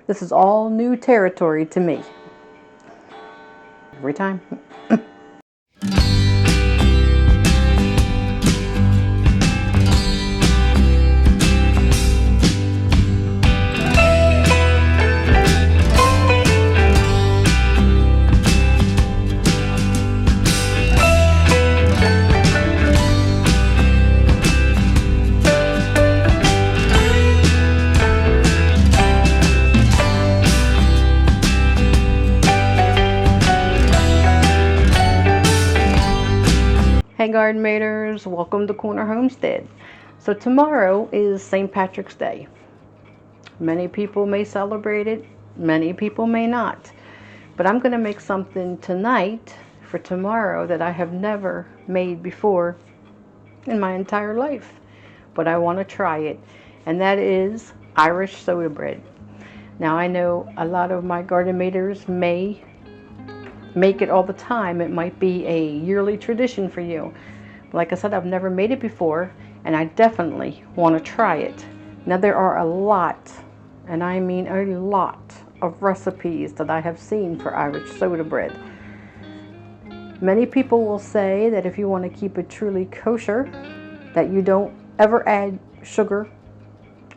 This is all new territory to me. Every time. Hey Garden Maters, welcome to Corner Homestead. So tomorrow is St. Patrick's Day. Many people may celebrate it, many people may not. But I'm going to make something tonight for tomorrow that I have never made before in my entire life. But I want to try it, and that is Irish soda bread. Now I know a lot of my Garden Maters may make it all the time. It might be a yearly tradition for you. Like I said, I've never made it before, and I definitely want to try it. Now there are a lot, and I mean a lot, of recipes that I have seen for Irish soda bread. Many people will say that if you want to keep it truly kosher, that you don't ever add sugar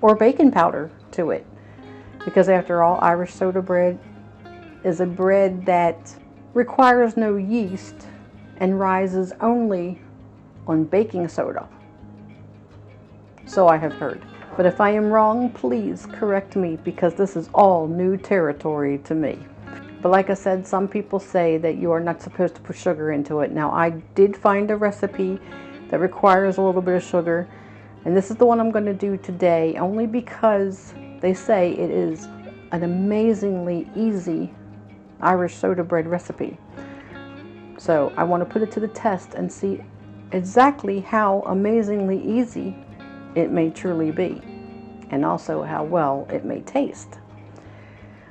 or baking powder to it, because after all, Irish soda bread is a bread that requires no yeast and rises only on baking soda. So I have heard. But if I am wrong, please correct me, because this is all new territory to me. But like I said, some people say that you are not supposed to put sugar into it. Now I did find a recipe that requires a little bit of sugar, and this is the one I'm going to do today, only because they say it is an amazingly easy Irish soda bread recipe. So I want to put it to the test and see exactly how amazingly easy it may truly be, and also how well it may taste.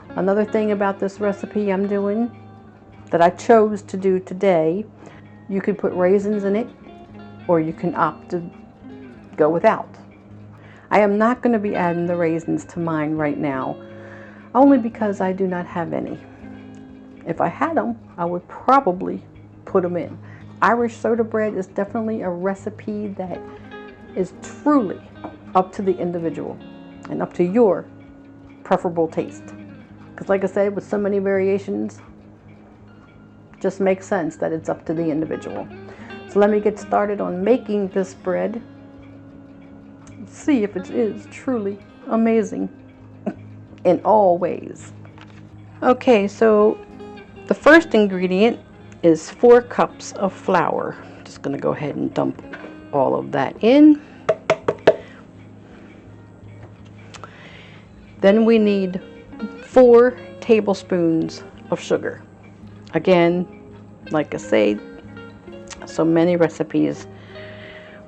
Another thing about this recipe I'm doing that I chose to do today, you could put raisins in it, or you can opt to go without. I am not going to be adding the raisins to mine right now, only because I do not have any. If I had them, I would probably put them in. Irish soda bread is definitely a recipe that is truly up to the individual and up to your preferable taste. Because like I said, with so many variations, it just makes sense that it's up to the individual. So let me get started on making this bread. See if it is truly amazing in all ways. Okay, so the first ingredient is 4 cups of flour. Just going to go ahead and dump all of that in. Then we need 4 tablespoons of sugar. Again, like I say, so many recipes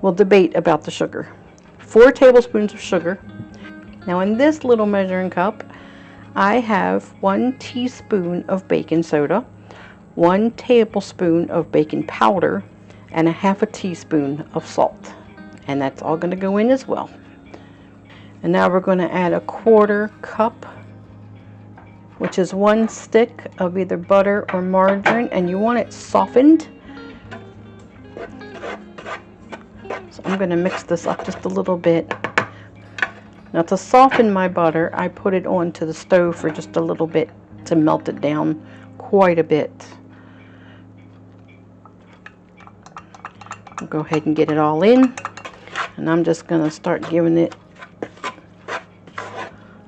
will debate about the sugar. 4 tablespoons of sugar. Now in this little measuring cup, I have 1 teaspoon of baking soda, 1 tablespoon of baking powder, and 1/2 teaspoon of salt. And that's all going to go in as well. And now we're going to add 1/4 cup, which is 1 stick of either butter or margarine, and you want it softened. So I'm going to mix this up just a little bit. Now to soften my butter, I put it onto the stove for just a little bit to melt it down quite a bit. I'll go ahead and get it all in, and I'm just going to start giving it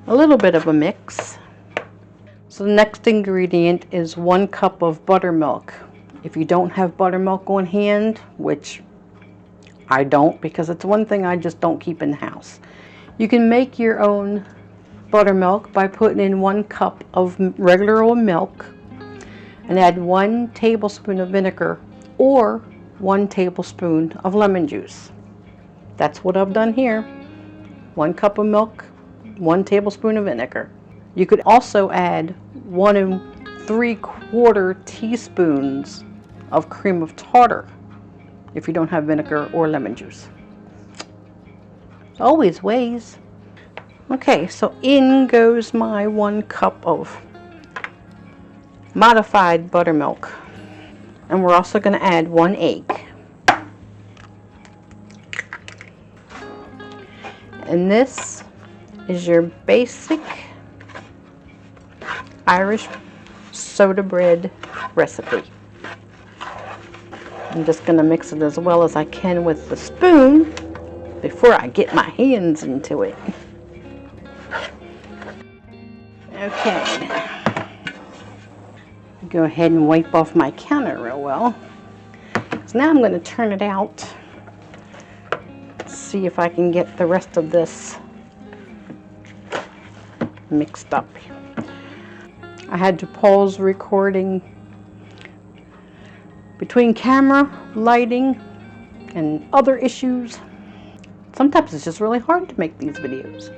a little bit of a mix. So the next ingredient is 1 cup of buttermilk. If you don't have buttermilk on hand, which I don't, because it's one thing I just don't keep in the house, you can make your own buttermilk by putting in 1 cup of regular old milk and add 1 tablespoon of vinegar or 1 tablespoon of lemon juice. That's what I've done here. 1 cup of milk, 1 tablespoon of vinegar. You could also add 1 3/4 teaspoons of cream of tartar if you don't have vinegar or lemon juice. Always ways. Okay, so in goes my 1 cup of modified buttermilk. And we're also going to add 1 egg. And this is your basic Irish soda bread recipe. I'm just going to mix it as well as I can with the spoon before I get my hands into it. Okay. Go ahead and wipe off my counter real well. So now I'm going to turn it out. See if I can get the rest of this mixed up. I had to pause recording between camera, lighting, and other issues. Sometimes it's just really hard to make these videos.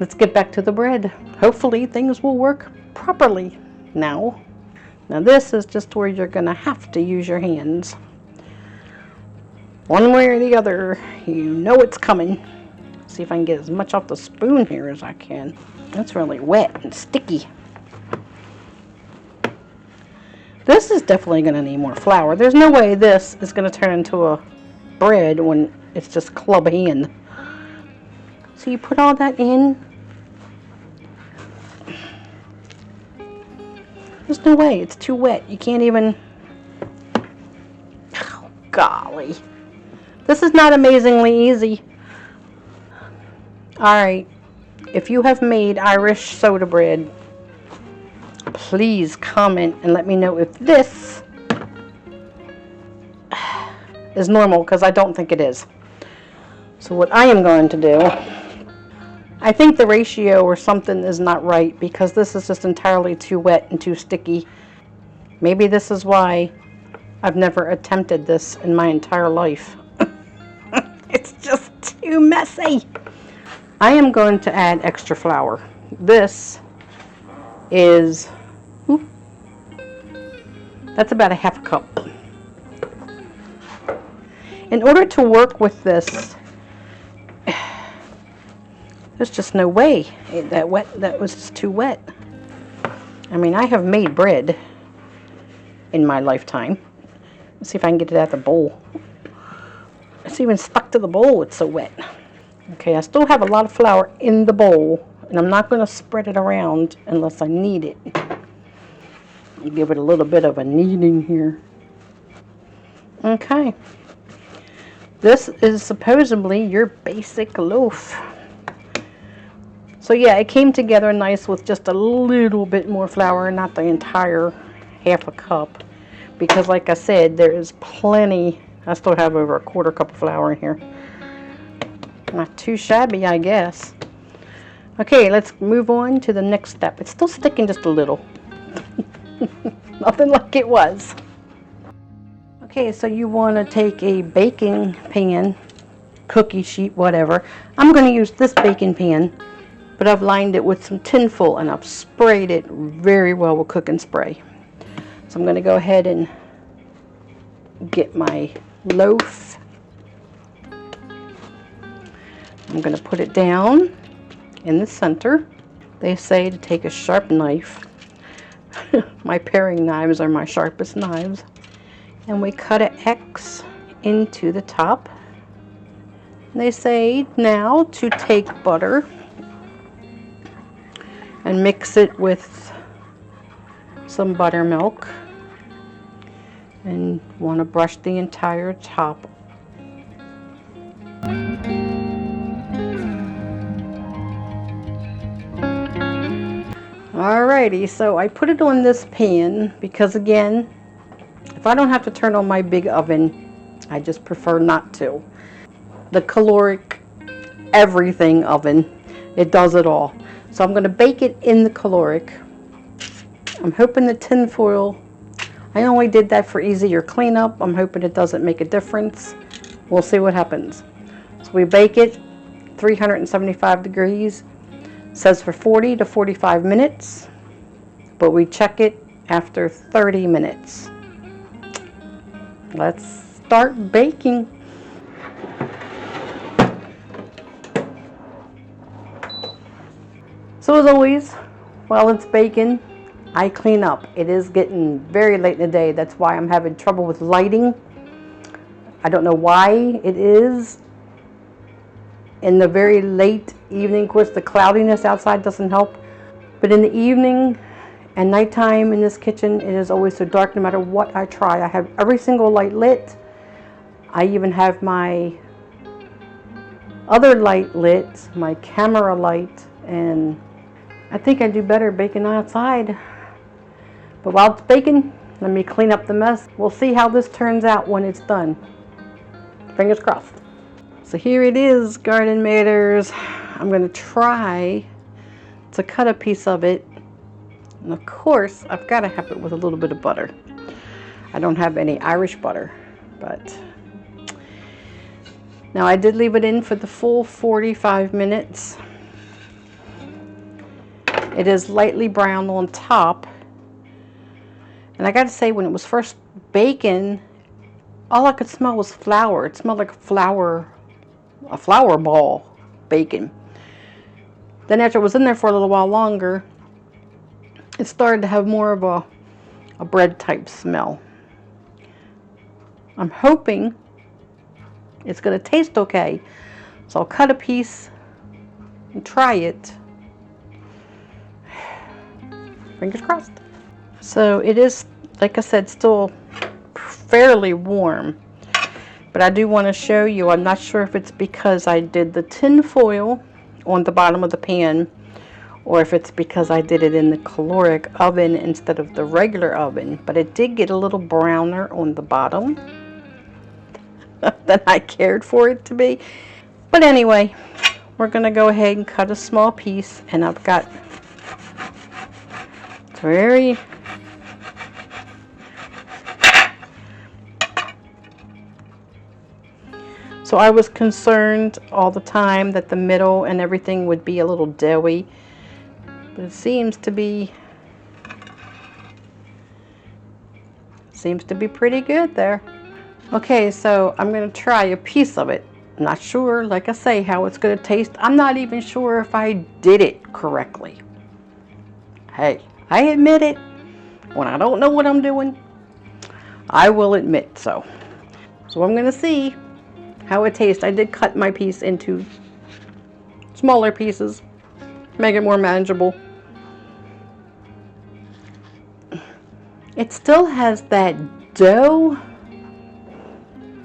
Let's get back to the bread. Hopefully things will work properly now. Now this is just where you're going to have to use your hands. One way or the other, you know it's coming. See if I can get as much off the spoon here as I can. That's really wet and sticky. This is definitely going to need more flour. There's no way this is going to turn into a bread when it's just club hand. So you put all that in. There's no way. It's too wet. You can't even... Oh, golly. This is not amazingly easy. Alright. If you have made Irish soda bread, please comment and let me know if this is normal, because I don't think it is. So what I am going to do, I think the ratio or something is not right, because this is just entirely too wet and too sticky. Maybe this is why I've never attempted this in my entire life. It's just too messy. I am going to add extra flour. This is, that's about a half a cup. In order to work with this, there's just no way. That was just too wet. I mean, I have made bread in my lifetime. Let's see if I can get it out of the bowl. It's even stuck to the bowl, it's so wet. Okay, I still have a lot of flour in the bowl, and I'm not going to spread it around unless I need it. I'll give it a little bit of a kneading here. Okay. This is supposedly your basic loaf. So yeah, it came together nice with just a little bit more flour, not the entire half a cup. Because like I said, there is plenty. I still have over a quarter cup of flour in here. Not too shabby, I guess. Okay, let's move on to the next step. It's still sticking just a little. Nothing like it was. Okay, so you want to take a baking pan, cookie sheet, whatever. I'm going to use this baking pan, but I've lined it with some tin foil and I've sprayed it very well with cooking spray. So I'm going to go ahead and get my loaf. I'm going to put it down in the center. They say to take a sharp knife. My paring knives are my sharpest knives. And we cut an X into the top. They say now to take butter and mix it with some buttermilk. And want to brush the entire top. Alrighty, so I put it on this pan because again, if I don't have to turn on my big oven, I just prefer not to. The caloric everything oven, it does it all. So I'm going to bake it in the caloric. I'm hoping the tin foil, I only did that for easier cleanup. I'm hoping it doesn't make a difference. We'll see what happens. So we bake it 375 degrees. It says for 40 to 45 minutes, but we check it after 30 minutes. Let's start baking. So as always, while it's baking, I clean up. It is getting very late in the day. That's why I'm having trouble with lighting. I don't know why it is. In the very late evening, of course, the cloudiness outside doesn't help. But in the evening and nighttime in this kitchen, it is always so dark no matter what I try. I have every single light lit. I even have my other light lit, my camera light, and I think I do better baking outside. But while it's baking, let me clean up the mess. We'll see how this turns out when it's done. Fingers crossed. So here it is, Garden Maters. I'm going to try to cut a piece of it. And of course, I've got to have it with a little bit of butter. I don't have any Irish butter, but now I did leave it in for the full 45 minutes. It is lightly brown on top. And I got to say, when it was first baking, all I could smell was flour. It smelled like a flour ball baking. Then after it was in there for a little while longer, it started to have more of a bread type smell. I'm hoping it's going to taste okay. So I'll cut a piece and try it. Fingers crossed. So it is, like I said, still fairly warm. But I do want to show you, I'm not sure if it's because I did the tin foil on the bottom of the pan, or if it's because I did it in the caloric oven instead of the regular oven. But it did get a little browner on the bottom than I cared for it to be. But anyway, we're going to go ahead and cut a small piece, and I've got very so I was concerned all the time that the middle and everything would be a little doughy, but it seems to be pretty good there. Okay, so I'm going to try a piece of it. I'm not sure, like I say, how it's going to taste. I'm not even sure if I did it correctly. Hey, I admit it. When I don't know what I'm doing, I will admit so. So I'm going to see how it tastes. I did cut my piece into smaller pieces, make it more manageable. It still has that dough.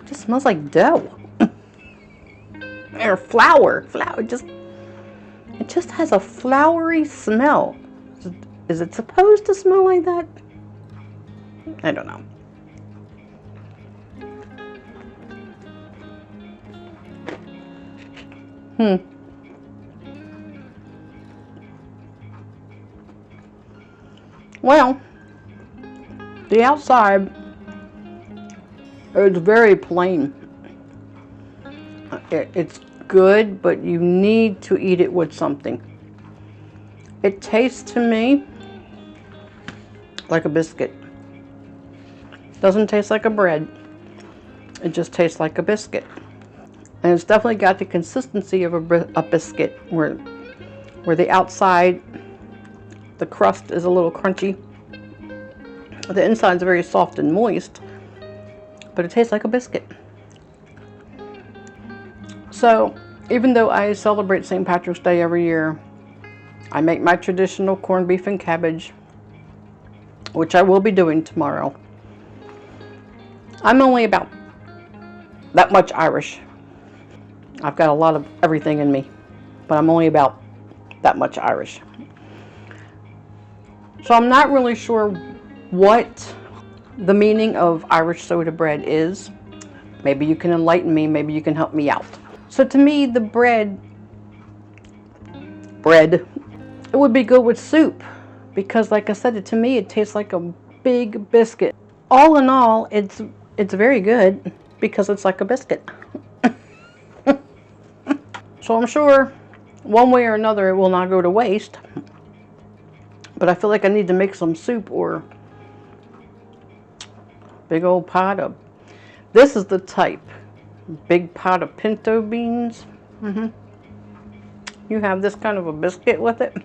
It just smells like dough. Or flour. It just has a floury smell. Is it supposed to smell like that? I don't know. Well, the outside is very plain. It's good, but you need to eat it with something. It tastes to me like a biscuit. Doesn't taste like a bread. It just tastes like a biscuit. And it's definitely got the consistency of a biscuit, where the outside, the crust is a little crunchy. The inside is very soft and moist, but it tastes like a biscuit. So, even though I celebrate St. Patrick's Day every year, I make my traditional corned beef and cabbage, which I will be doing tomorrow. I'm only about that much Irish. I've got a lot of everything in me, but I'm only about that much Irish. So I'm not really sure what the meaning of Irish soda bread is. Maybe you can enlighten me, maybe you can help me out. So to me, the bread, it would be good with soup, because like I said, to me it tastes like a big biscuit. All in all, it's very good because it's like a biscuit. So I'm sure one way or another it will not go to waste. But I feel like I need to make some soup or big old pot of, this is the type, big pot of pinto beans. you have this kind of a biscuit with it.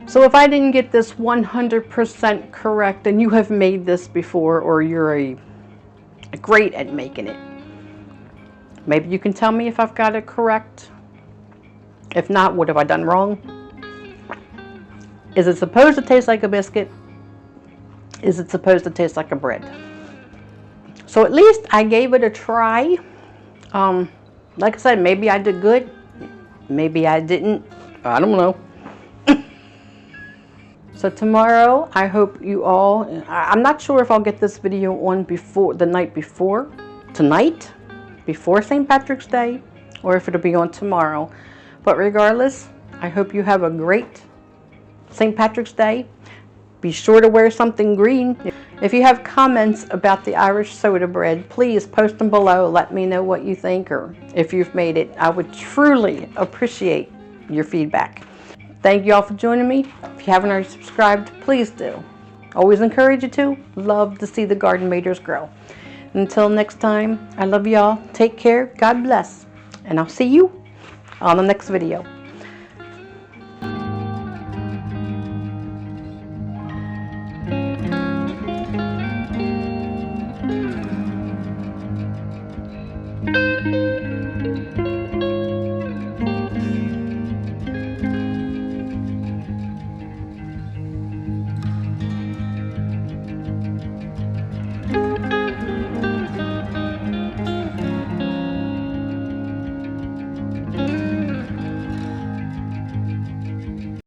So if I didn't get this 100% correct, and you have made this before, or you're great at making it, maybe you can tell me if I've got it correct. If not, what have I done wrong? Is it supposed to taste like a biscuit? Is it supposed to taste like a bread? So at least I gave it a try. Like I said, maybe I did good. Maybe I didn't. I don't know. So tomorrow, I hope you all, I'm not sure if I'll get this video on before, the night before, tonight, before St. Patrick's Day, or if it'll be on tomorrow. But regardless, I hope you have a great St. Patrick's Day. Be sure to wear something green. If you have comments about the Irish soda bread, please post them below. Let me know what you think, or if you've made it. I would truly appreciate your feedback. Thank you all for joining me. If you haven't already subscribed, please do. Always encourage you to. Love to see the Garden Maters grow. Until next time, I love y'all. Take care. God bless. And I'll see you on the next video.